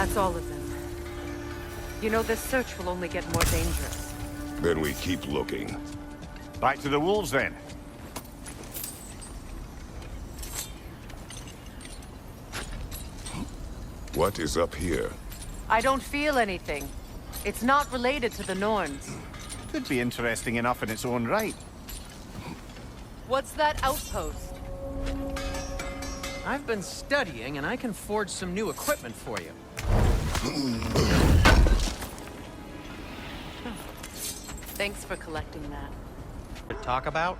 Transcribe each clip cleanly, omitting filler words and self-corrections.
That's all of them. You know, this search will only get more dangerous. Then we keep looking. Back to the wolves, then. What is up here? I don't feel anything. It's not related to the Norns. Could be interesting enough in its own right. What's that outpost? I've been studying, and I can forge some new equipment for you. Thanks for collecting that. To talk about?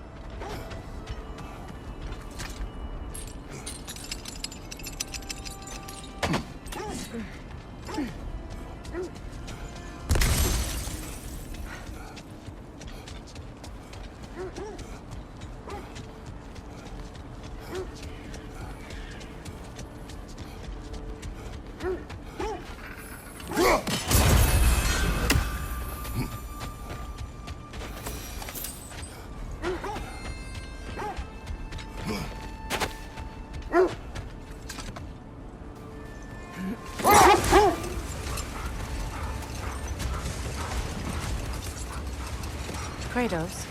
Kratos,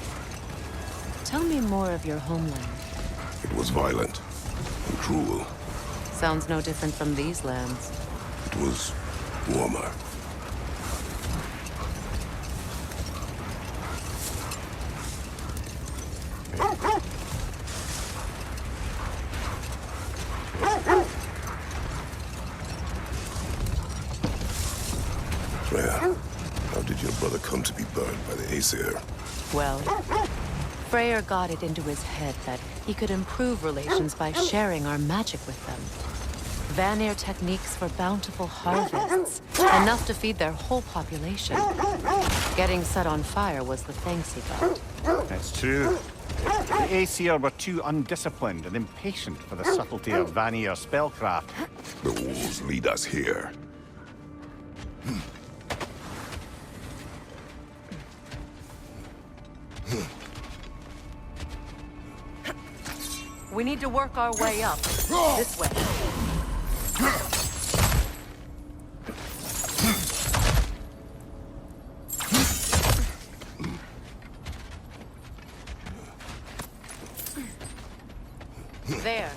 tell me more of your homeland. It was violent and cruel. Sounds no different from these lands. It was warmer. Freya, how did your brother come to be burned by the Aesir? Well, Freyr got it into his head that he could improve relations by sharing our magic with them. Vanir techniques for bountiful harvests, enough to feed their whole population. Getting set on fire was the thanks he got. That's true. The Aesir were too undisciplined and impatient for the subtlety of Vanir spellcraft. The wolves lead us here. We need to work our way up. This way. There.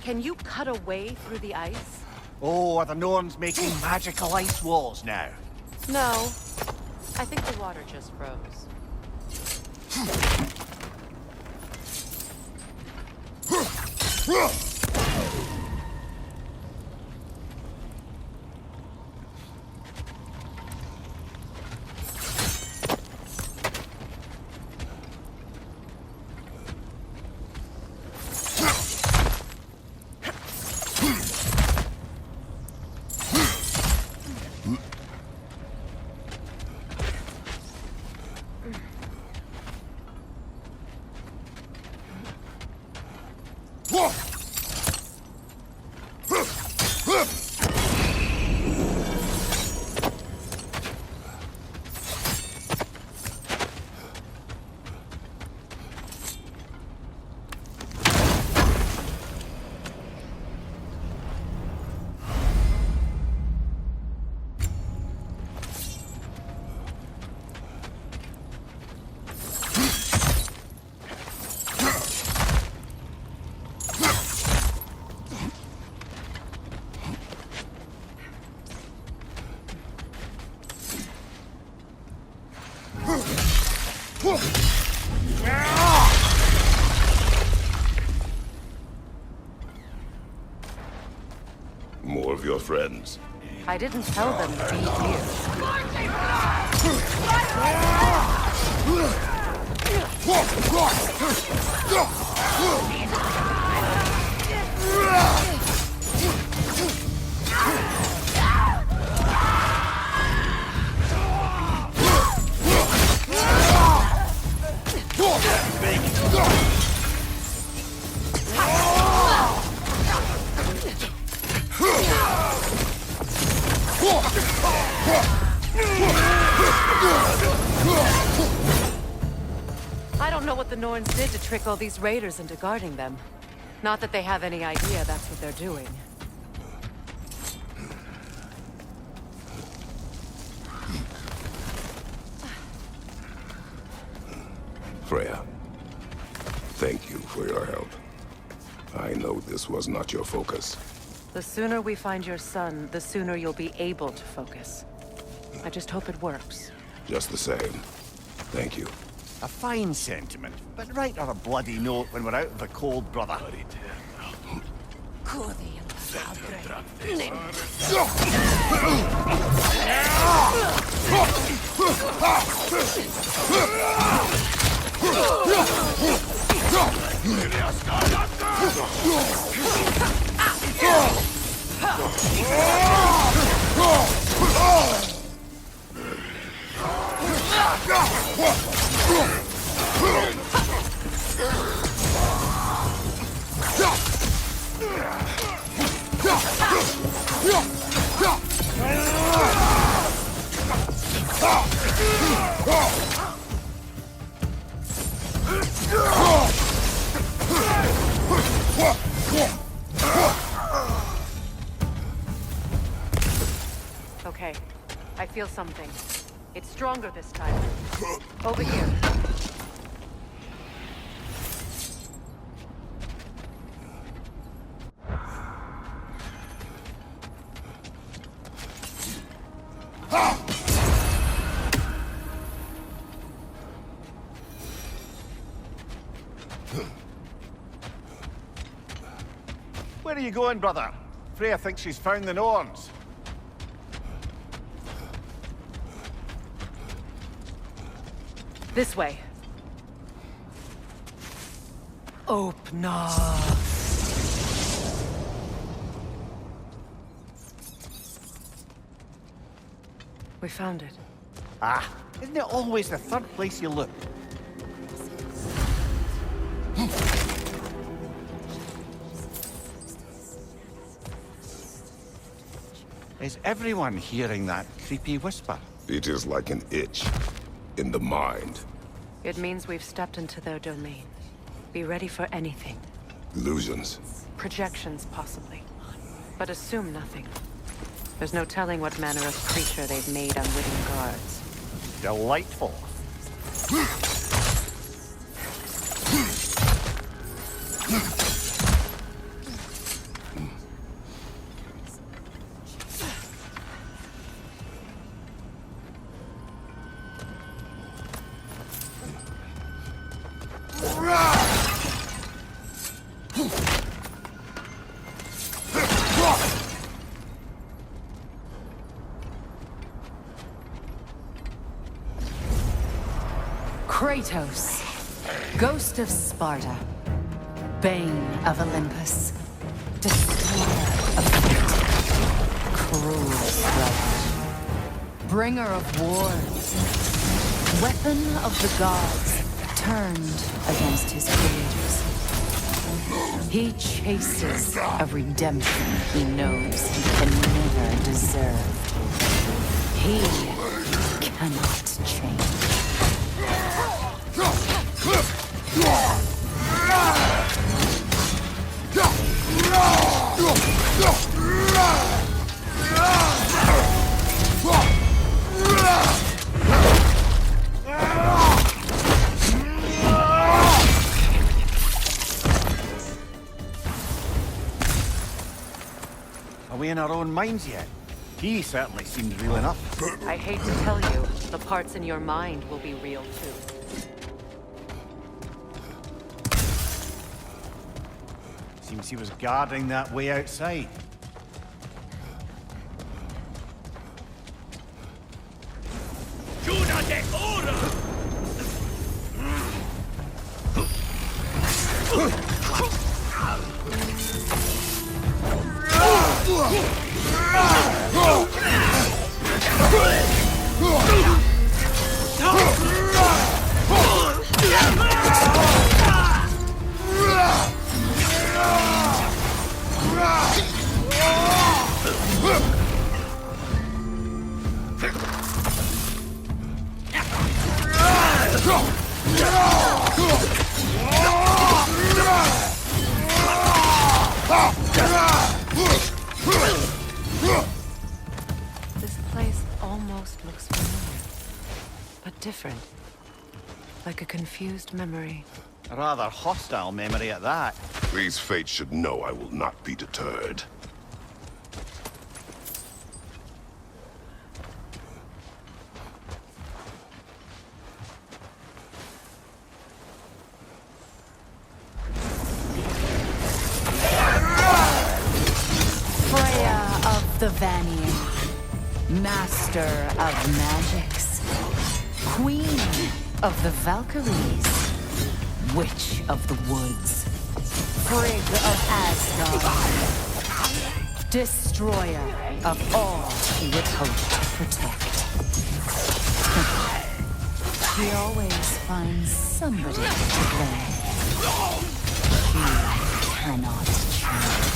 Can you cut a way through the ice? Oh, are the Norns making magical ice walls now? No. I think the water just froze. More of your friends. I didn't tell them to be here. I don't know what the Norns did to trick all these raiders into guarding them. Not that they have any idea that's what they're doing. Freya, thank you for your help. I know this was not your focus. The sooner we find your son, the sooner you'll be able to focus. I just hope it works. Just the same. Thank you. A fine sentiment, but write her a bloody note when we're out of the cold, brother. Okay, I feel something. It's stronger this time. Over here. Where are you going, brother? Freya thinks she's found the Norns. This way. Opener. We found it. Ah, isn't it always the third place you look? Is everyone hearing that creepy whisper? It is like an itch in the mind. It means we've stepped into their domain. Be ready for anything. Illusions. Projections, possibly. But assume nothing. There's no telling what manner of creature they've made unwitting guards. Delightful. Kratos, ghost of Sparta, bane of Olympus, destroyer of fate, cruel striker, bringer of wars, weapon of the gods, turned against his creators. He chases a redemption he knows he can never deserve. He cannot change. Are we in our own minds yet? He certainly seemed real enough. I hate to tell you, the parts in your mind will be real too. Seems he was guarding that way outside. This place almost looks familiar, but different. like a confused memory. A rather hostile memory at that. These fates should know I will not be deterred. The Vanir, master of magics, queen of the Valkyries, witch of the woods, Frigg of Asgard, destroyer of all he would hope to protect. He always finds somebody to blame. He cannot change.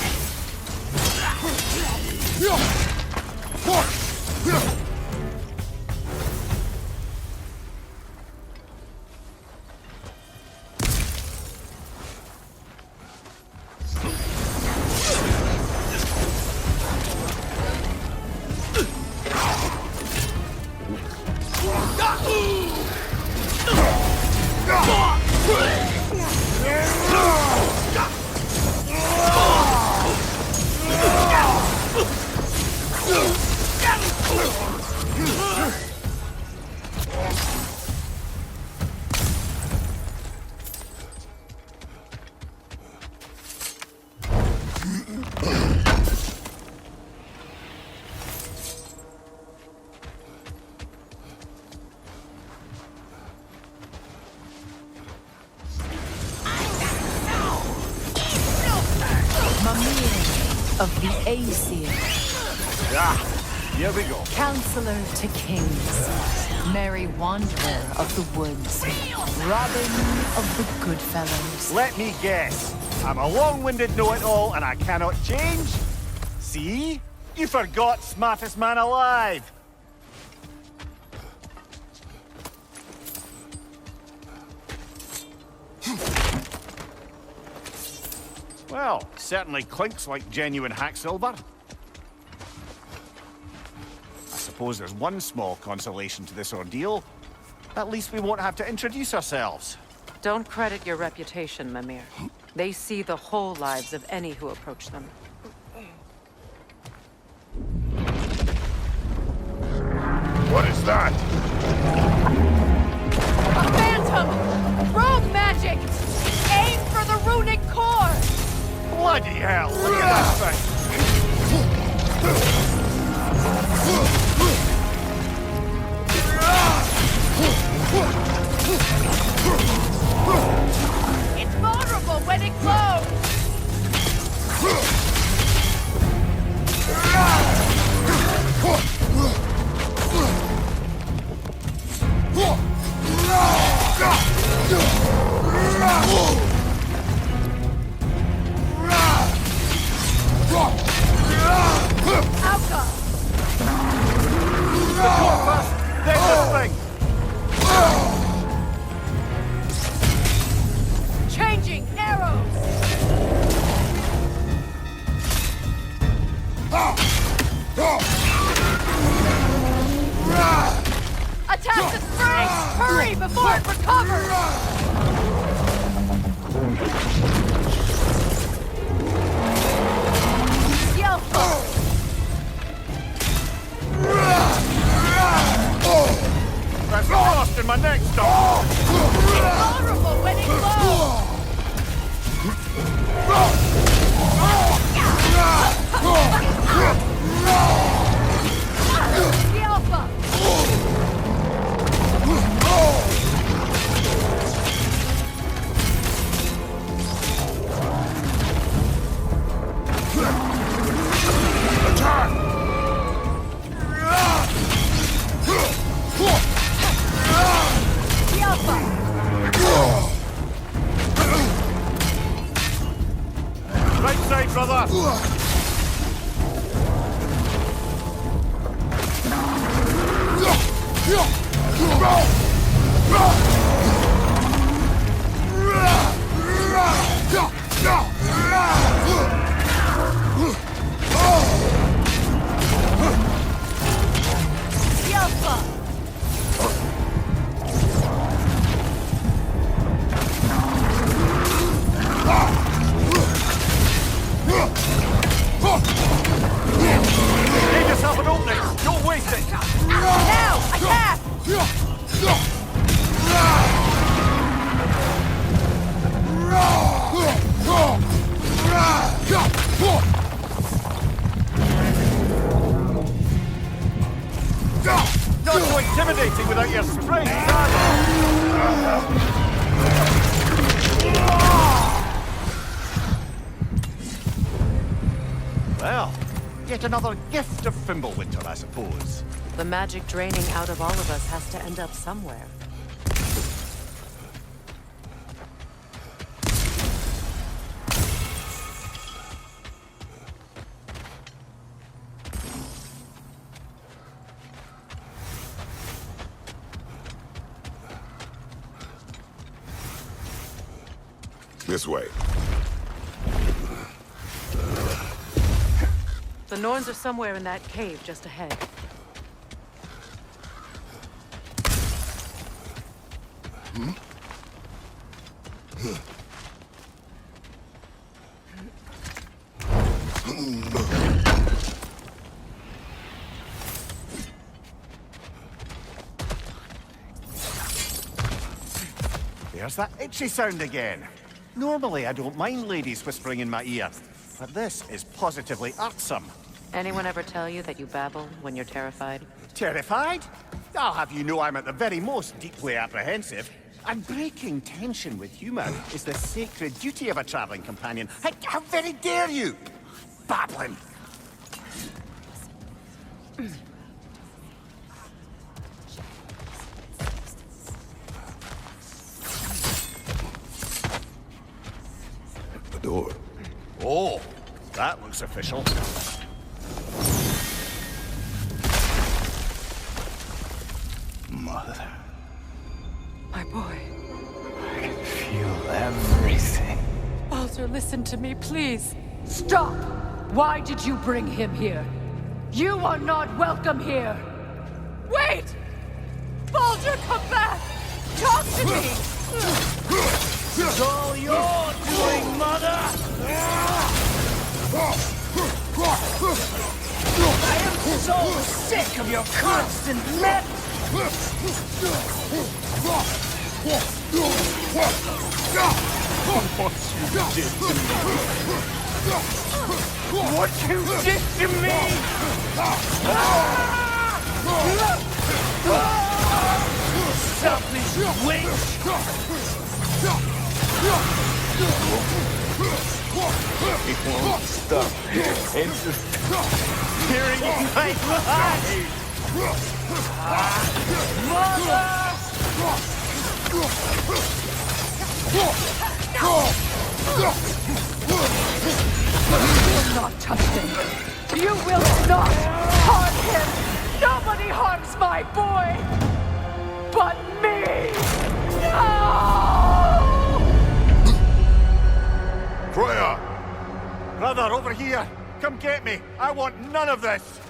Of the Aesir. Here we go. Counselor to kings. Merry wanderer of the woods. Robin of the Goodfellows. Let me guess. I'm a long-winded know-it-all and I cannot change? See? You forgot smartest man alive. Well, certainly clinks like genuine hack silver. I suppose there's one small consolation to this ordeal. At least we won't have to introduce ourselves. Don't credit your reputation, Mimir. They see the whole lives of any who approach them. What is that? A phantom! Rogue magic! Aim for the runic core! Bloody hell! Look at that thing! It's vulnerable when it glows! Alka! The corpus! There's this thing! Changing arrows! Attack the spring! Hurry before it recovers! That's lost in my next dog! Vulnerable when it glows! The Alpha! Right side, brother! intimidating without your springs, are you? Well, yet another gift of Fimbulwinter, I suppose. The magic draining out of all of us has to end up somewhere. This way. The Norns are somewhere in that cave just ahead. There's that itchy sound again. Normally, I don't mind ladies whispering in my ear, but this is positively irksome. Anyone ever tell you that you babble when you're terrified? Terrified? I'll have you know I'm at the very most deeply apprehensive. And breaking tension with humor is the sacred duty of a traveling companion. How very dare you! Babbling! The door. Oh, that looks official. Mother, My boy. I can feel everything. Baldur, listen to me, please. Stop! Why did you bring him here? You are not welcome here! Wait! Baldur, come back! Talk to me! It's all your doing, Mother! I am so sick of your constant mess! What you did to me! Selfish wench! It won't stop. It's just tearing in my eyes! Mother! You will not touch him! You will not harm him! Nobody harms my boy! But me! No! Freya! Brother, over here! Come get me! I want none of this!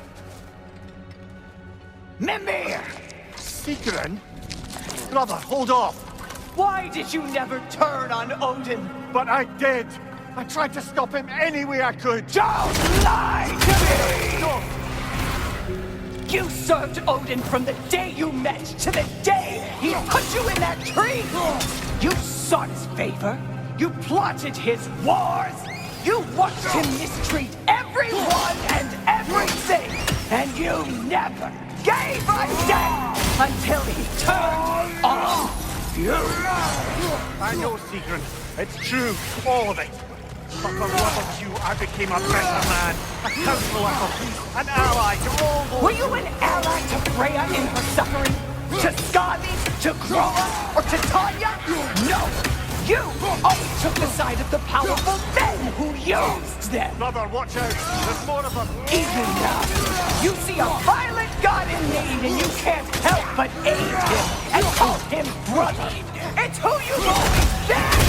Mimir! Secret? Brother, hold off! Why did you never turn on Odin? But I did! I tried to stop him any way I could! Don't lie to me! No! You served Odin from the day you met to the day he put you in that tree! You sought his favor. You plotted his wars. You watched him mistreat everyone and everything. And you never gave a damn until he turned on you. I know, Secret. It's true, all of it. But for love of you, I became a better man, a counselor, an ally to all those... Were you an ally to Freya in her suffering? To Skadi? To Groa? Or to Tanya? No! You always took the side of the powerful men who used them! Brother, watch out! There's more of them! Even now, you see a violent god in need and you can't help but aid him and call him brother! It's who you've always been!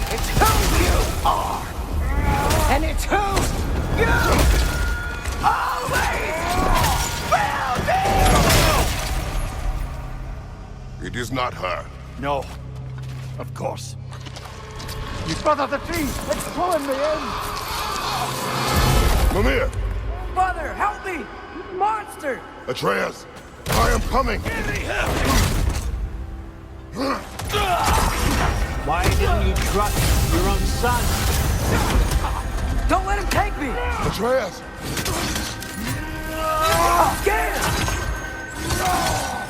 It's who you are! And it's who you always will be! It is not her. No. Of course. You brother the tree! It's pulling me in! Mimir! Mother, help me! Monster! Atreus! I am coming! Why didn't you trust your own son? Don't let him take me! Atreus! I'm scared!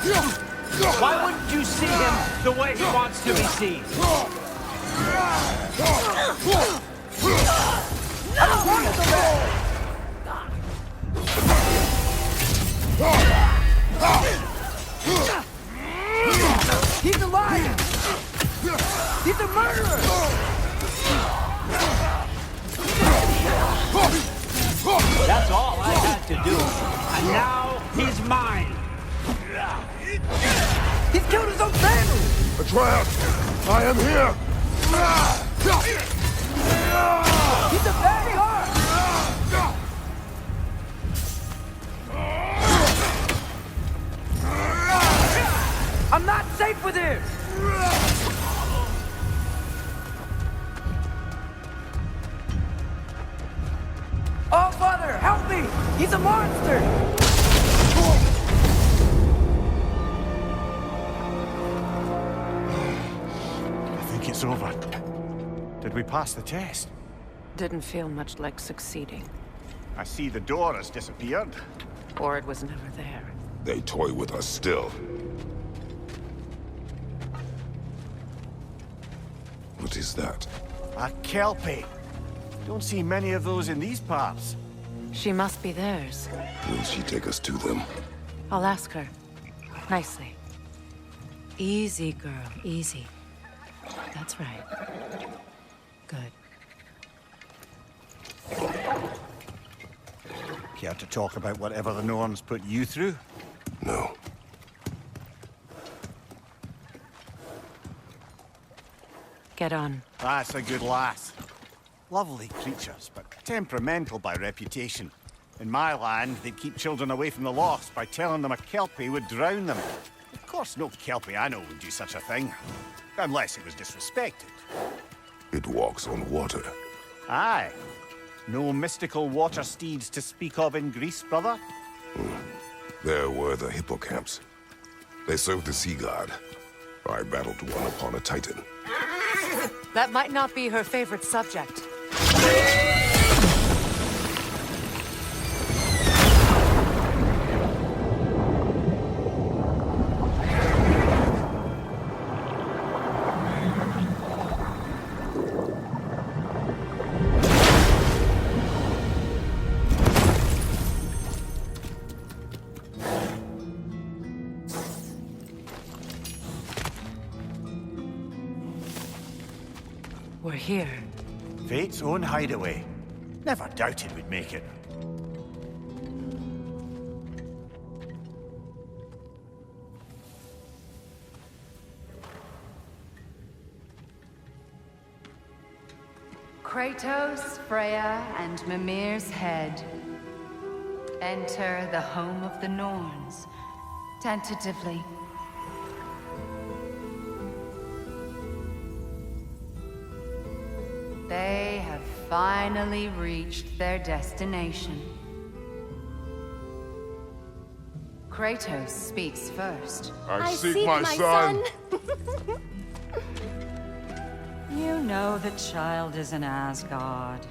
Why wouldn't you see him the way he wants to be seen? He's a liar! He's a murderer! That's all I had to do. And now he's mine. He's killed his own family! Atreus! I am here! He's a bad guard! I'm not safe with him! Oh, Father, help me! He's a monster! I think it's over. Did we pass the test? Didn't feel much like succeeding. I see the door has disappeared. Or it was never there. They toy with us still. What is that? A Kelpie. Don't see many of those in these parts. She must be theirs. Will she take us to them? I'll ask her. Nicely. Easy, girl, easy. That's right. Good. Care to talk about whatever the Norns put you through? No. Get on. That's a good lass. Lovely creatures, but temperamental by reputation. In my land, they'd keep children away from the lost by telling them a Kelpie would drown them. Of course, no Kelpie I know would do such a thing. Unless it was disrespected. It walks on water. Aye. No mystical water steeds to speak of in Greece, brother? There were the hippocamps. They served the sea god. I battled one upon a titan. That might not be her favorite subject. We're here. Fate's own hideaway. Never doubted we'd make it. Kratos, Freya, and Mimir's head. Enter the home of the Norns, tentatively. They have finally reached their destination. Kratos speaks first. I seek my son! You know the child is in Asgard.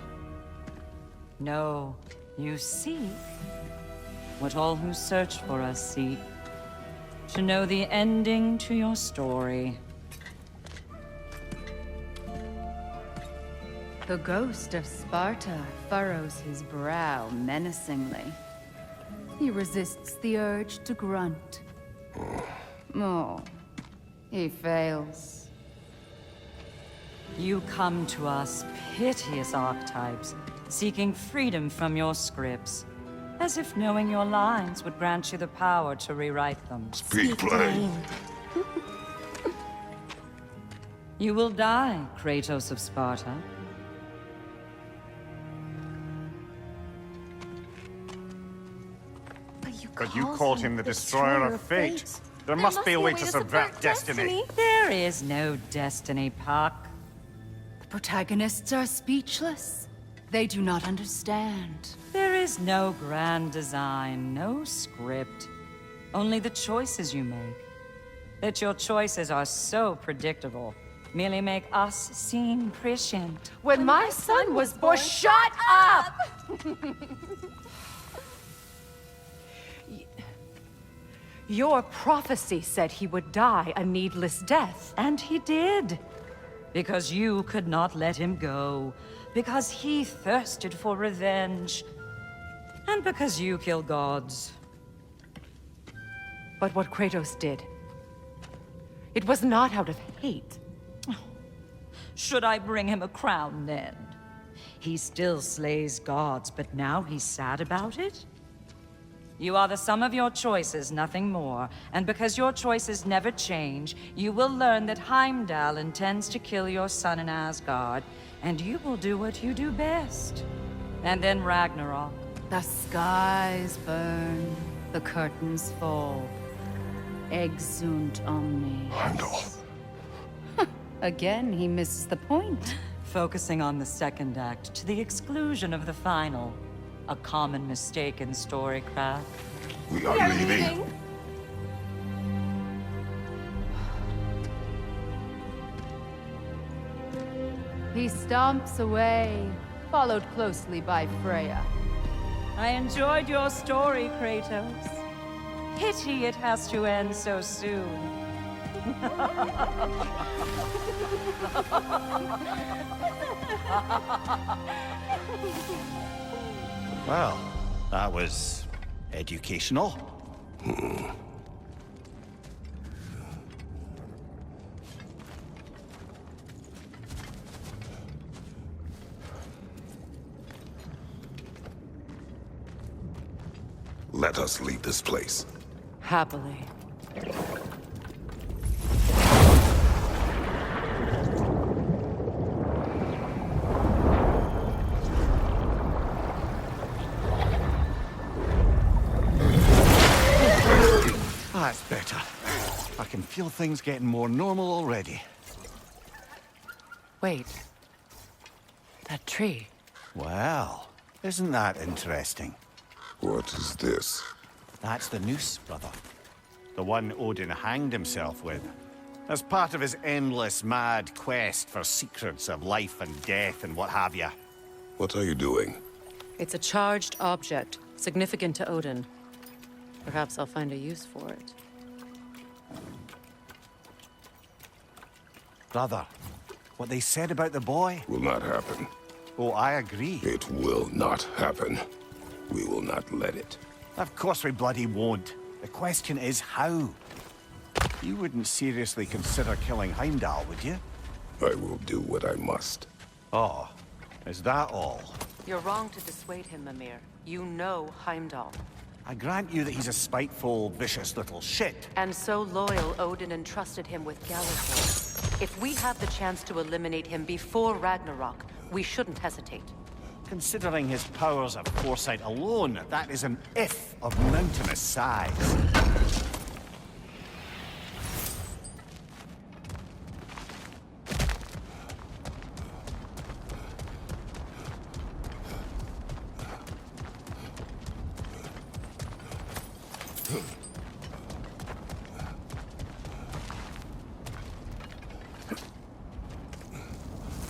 No, you seek what all who search for us seek. To know the ending to your story. The ghost of Sparta furrows his brow menacingly. He resists the urge to grunt. Oh, he fails. You come to us, piteous archetypes, seeking freedom from your scripts. As if knowing your lines would grant you the power to rewrite them. Speak plain. You will die, Kratos of Sparta. But you called him the destroyer of fate. There must be a way to subvert destiny. There is no destiny, Puck. The protagonists are speechless. They do not understand. There is no grand design, no script. Only the choices you make. That your choices are so predictable merely make us seem prescient. When my son was born, shut up! Your prophecy said he would die a needless death. And he did. Because you could not let him go. Because he thirsted for revenge. And because you kill gods. But what Kratos did, it was not out of hate. Should I bring him a crown then? He still slays gods, but now he's sad about it? You are the sum of your choices, nothing more. And because your choices never change, you will learn that Heimdall intends to kill your son in Asgard, and you will do what you do best. And then Ragnarok. The skies burn, the curtains fall. Exunt omnes. Heimdall. Again, he misses the point. Focusing on the second act to the exclusion of the final. A common mistake in storycraft. We are leaving. He stomps away, followed closely by Freya. I enjoyed your story, Kratos. Pity it has to end so soon. Well, that was educational. Let us leave this place. Happily. That's better. I can feel things getting more normal already. Wait. That tree. Well, isn't that interesting? What is this? That's the noose, brother. The one Odin hanged himself with. As part of his endless, mad quest for secrets of life and death and what have you. What are you doing? It's a charged object, significant to Odin. Perhaps I'll find a use for it. Brother, what they said about the boy? Will not happen. Oh, I agree. It will not happen. We will not let it. Of course we bloody won't. The question is how. You wouldn't seriously consider killing Heimdall, would you? I will do what I must. Oh, is that all? You're wrong to dissuade him, Mimir. You know Heimdall. I grant you that he's a spiteful, vicious little shit. And so loyal, Odin entrusted him with Gallifrey. If we have the chance to eliminate him before Ragnarok, we shouldn't hesitate. Considering his powers of foresight alone, that is an if of mountainous size.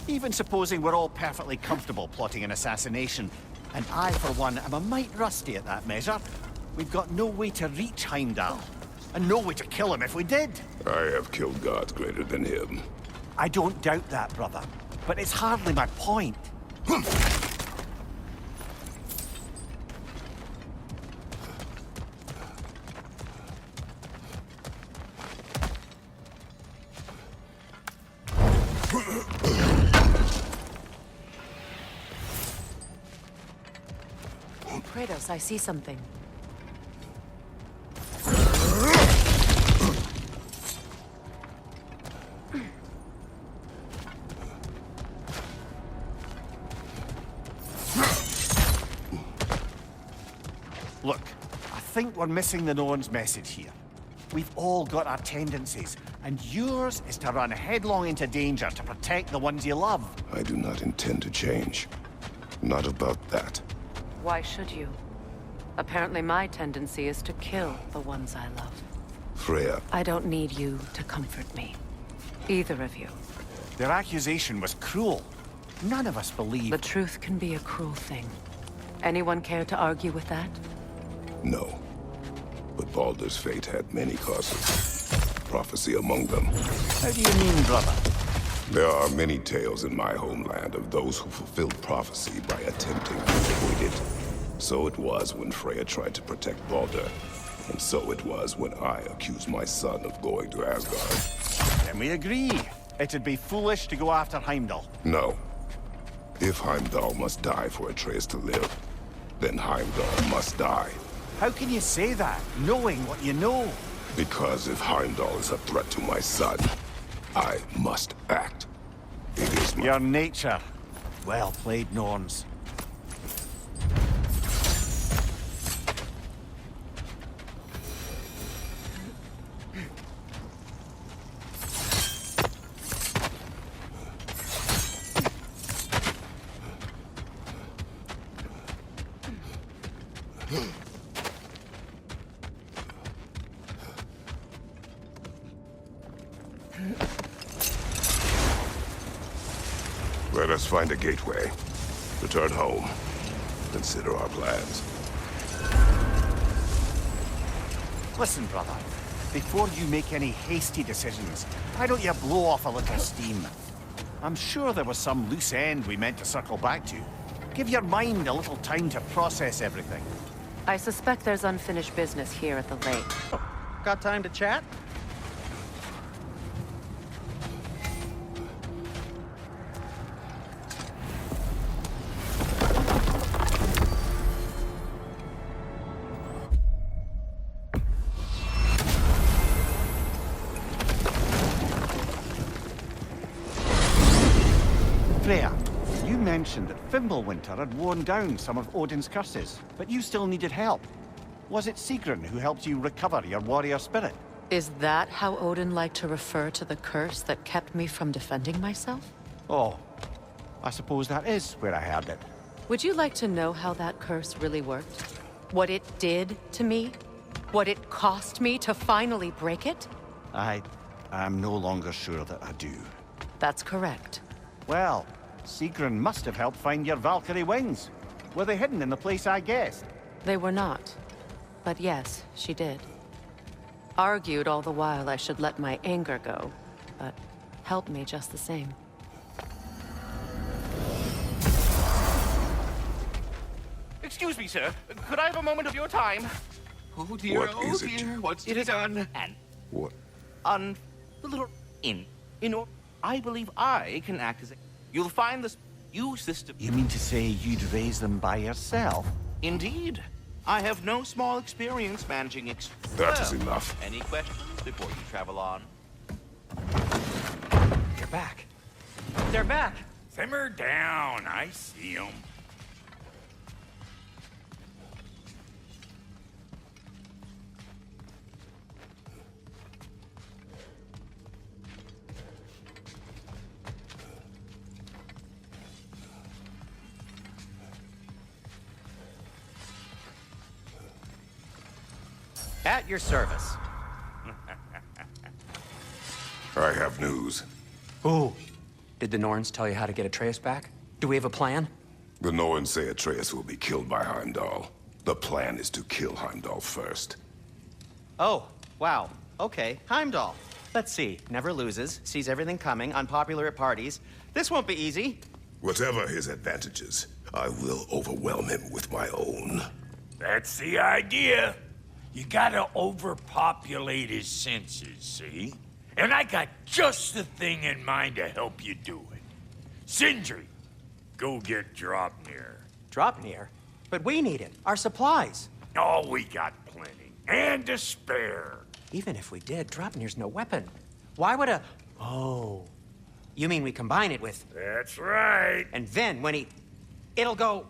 Even supposing we're all perfectly comfortable plotting an assassination, and I, for one, am a mite rusty at that measure, we've got no way to reach Heimdall, and no way to kill him if we did. I have killed gods greater than him. I don't doubt that, brother, but it's hardly my point. Kratos, I see something. Look, I think we're missing the Norns' message here. We've all got our tendencies, and yours is to run headlong into danger to protect the ones you love. I do not intend to change. Not about that. Why should you? Apparently my tendency is to kill the ones I love. Freya, I don't need you to comfort me. Either of you. Their accusation was cruel. None of us believe... The truth can be a cruel thing. Anyone care to argue with that? no. But Baldur's fate had many causes. Prophecy among them. How do you mean, brother? There are many tales in my homeland of those who fulfilled prophecy by attempting to avoid it. So it was when Freya tried to protect Baldur. And so it was when I accused my son of going to Asgard. Then we agree. It'd be foolish to go after Heimdall. No. If Heimdall must die for Atreus to live, then Heimdall must die. How can you say that, knowing what you know? Because if Heimdall is a threat to my son, I must act. It is my... Your nature. Well played, Norns. Let us find a gateway. Return home. Consider our plans. Listen, brother. Before you make any hasty decisions, why don't you blow off a little steam? I'm sure there was some loose end we meant to circle back to. Give your mind a little time to process everything. I suspect there's unfinished business here at the lake. Got time to chat? Freya, you mentioned that Fimbulwinter had worn down some of Odin's curses, but you still needed help. Was it Sigrun who helped you recover your warrior spirit? Is that how Odin liked to refer to the curse that kept me from defending myself? Oh, I suppose that is where I heard it. Would you like to know how that curse really worked? What it did to me? What it cost me to finally break it? I'm no longer sure that I do. That's correct. Well, Sigrun must have helped find your Valkyrie wings. Were they hidden in the place I guessed? They were not. But yes, she did. Argued all the while I should let my anger go, but helped me just the same. Excuse me, sir. Could I have a moment of your time? Oh dear, What is it? dear, what's to be done? And What? on the little I believe I can act as a... You'll find this... Use this to... You mean to say you'd raise them by yourself? Indeed. I have no small experience managing That is enough. Any questions before you travel on? They're back. They're back! Simmer down. I see them. At your service. I have news. Oh. Did the Norns tell you how to get Atreus back? Do we have a plan? The Norns say Atreus will be killed by Heimdall. The plan is to kill Heimdall first. Oh, wow. Okay, Heimdall. Let's see. Never loses, sees everything coming, unpopular at parties. This won't be easy. Whatever his advantages, I will overwhelm him with my own. That's the idea. You gotta overpopulate his senses, see? And I got just the thing in mind to help you do it. Sindri, go get Draupnir. Draupnir? But we need it. Our supplies. Oh, we got plenty. And to spare. Even if we did, Draupnir's no weapon. Why would a... Oh. You mean we combine it with... That's right. And then when he... It'll go...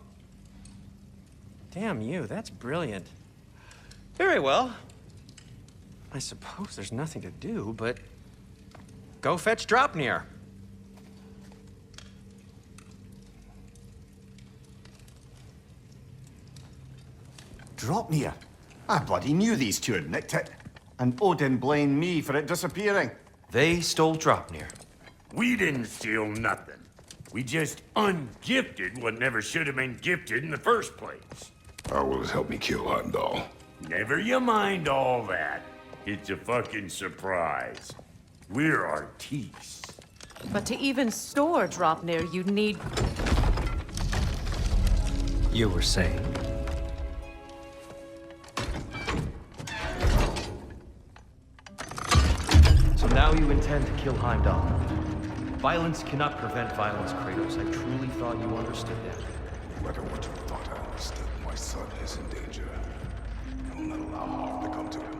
Damn you, that's brilliant. Very well. I suppose there's nothing to do, but... Go fetch Draupnir. Draupnir? I bloody knew these two had nicked it. And Odin blamed me for it disappearing. They stole Draupnir. We didn't steal nothing. We just ungifted what never should have been gifted in the first place. How will it help me kill Heimdall? Never you mind all that. It's a fucking surprise. We're artistes. But to even store Draupnir, you'd need... You were saying? So now you intend to kill Heimdall. Violence cannot prevent violence, Kratos. I truly thought you understood that. No matter what you thought I understood, my son is in danger. I will not allow harm to come to him.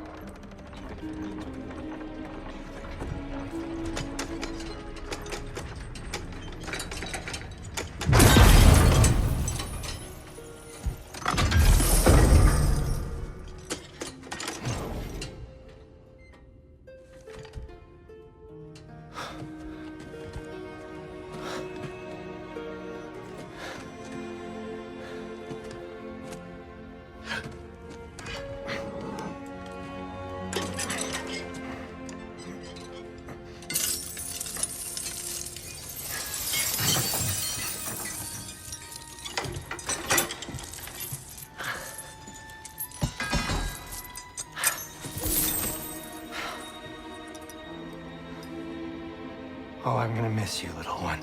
Oh, I'm gonna miss you, little one.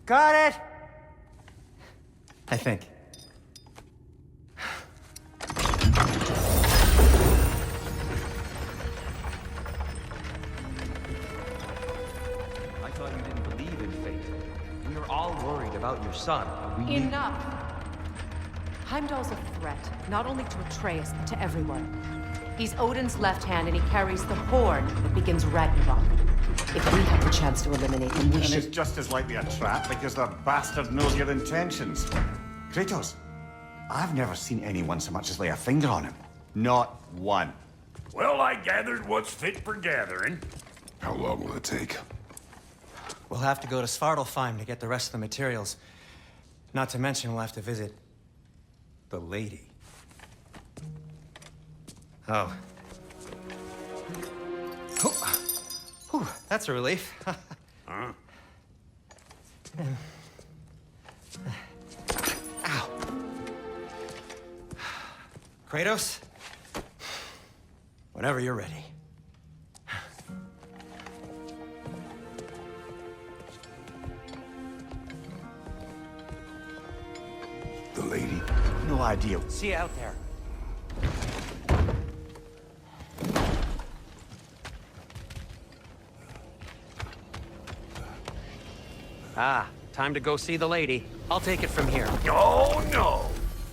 Got it! I think. I thought you didn't believe in fate. We were all worried about your son. Enough! Heimdall's a threat, not only to Atreus, but to everyone. He's Odin's left hand, and he carries the horn that begins Ragnarok. If we have the chance to eliminate him, we And should... it's just as likely a trap because the bastard knows your intentions. Kratos, I've never seen anyone so much as lay a finger on him. Not one. Well, I gathered what's fit for gathering. How long will it take? We'll have to go to Svartalfheim to get the rest of the materials. Not to mention we'll have to visit... the lady. Oh. Whew, that's a relief. Huh? Ow. Kratos? Whenever you're ready. The lady? No idea. See you out there. Ah, time to go see the lady. I'll take it from here. Oh, no.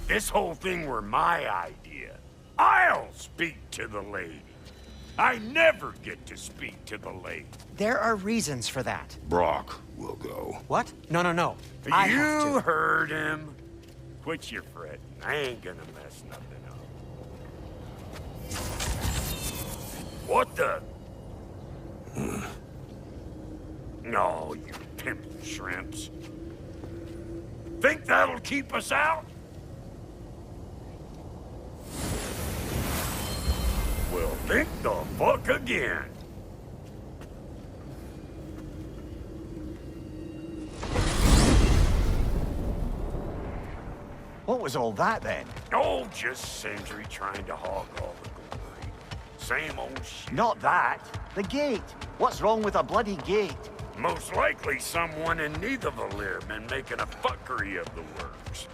This whole thing were my idea. I'll speak to the lady. I never get to speak to the lady. There are reasons for that. Brock will go. What? No. I have You to. heard him. Quit your fretting. I ain't gonna mess nothing up. What the? No, you pimp shrimps. Think that'll keep us out? Well, think the fuck again. What was all that then? Oh, just Sindri trying to hog all the glory. Same old shit. Not that. The gate. What's wrong with a bloody gate? Most likely someone in Nidavellir been making a fuckery of the works.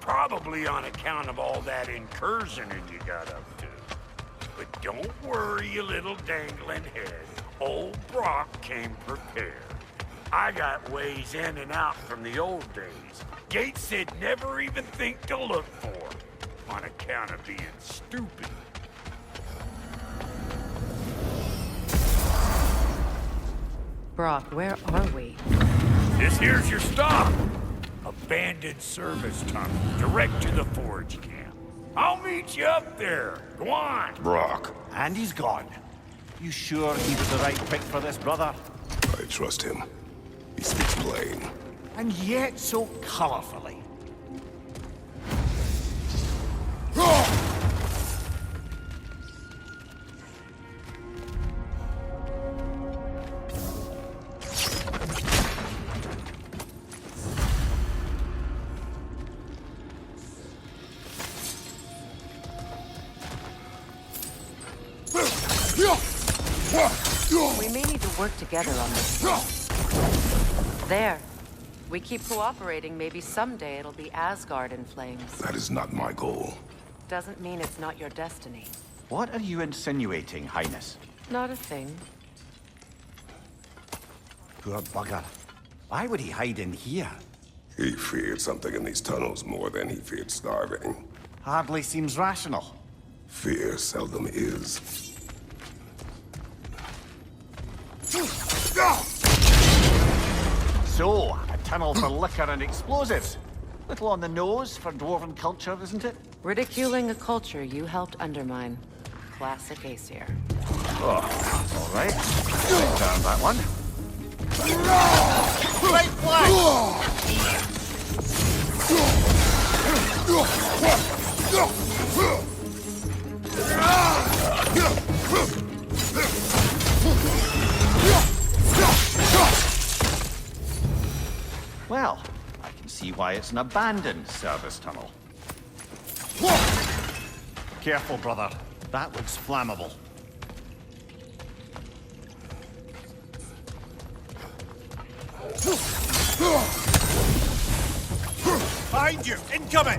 Probably on account of all that incursioning you got up to. But don't worry, you little dangling head. Old Brock came prepared. I got ways in and out from the old days. Gates they'd never even think to look for, on account of being stupid. Brock, where are we? This here's your stop. Abandoned service tunnel, direct to the forge camp. I'll meet you up there. Go on. Brock. And he's gone. You sure he was the right pick for this, brother? I trust him. He speaks plain. And yet so colorfully. We may need to work together on this. There. We keep cooperating, maybe someday it'll be Asgard in flames. That is not my goal. Doesn't mean it's not your destiny. What are you insinuating, Highness? Not a thing. Poor bugger. Why would he hide in here? He feared something in these tunnels more than he feared starving. Hardly seems rational. Fear seldom is. So, a tunnel for liquor and explosives. Little on the nose for dwarven culture, isn't it? Ridiculing a culture you helped undermine. Classic Aesir. Oh, all right. Down that one. Right flag! Well, I can see why it's an abandoned service tunnel. Careful, brother. That looks flammable. Behind you! Incoming!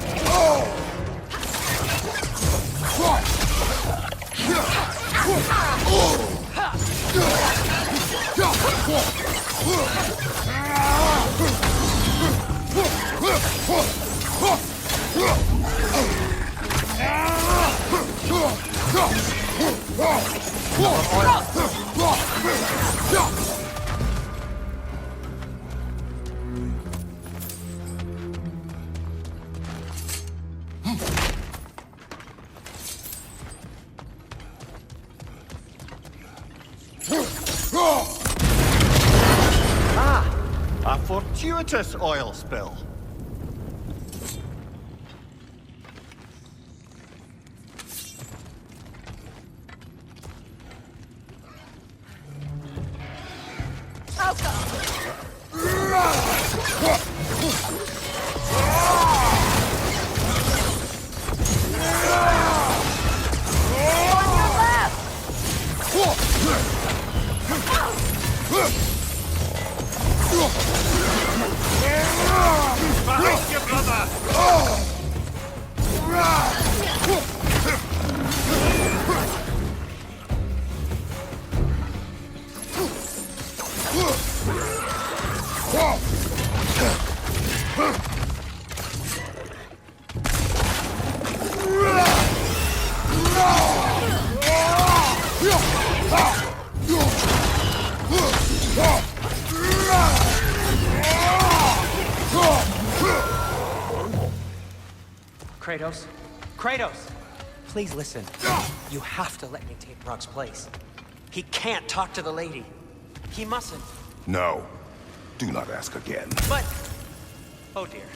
A fortuitous oil spill. Behind you, brother! Kratos? Kratos! Please listen. You have to let me take Brock's place. He can't talk to the lady. He mustn't. No. Do not ask again. But... oh dear.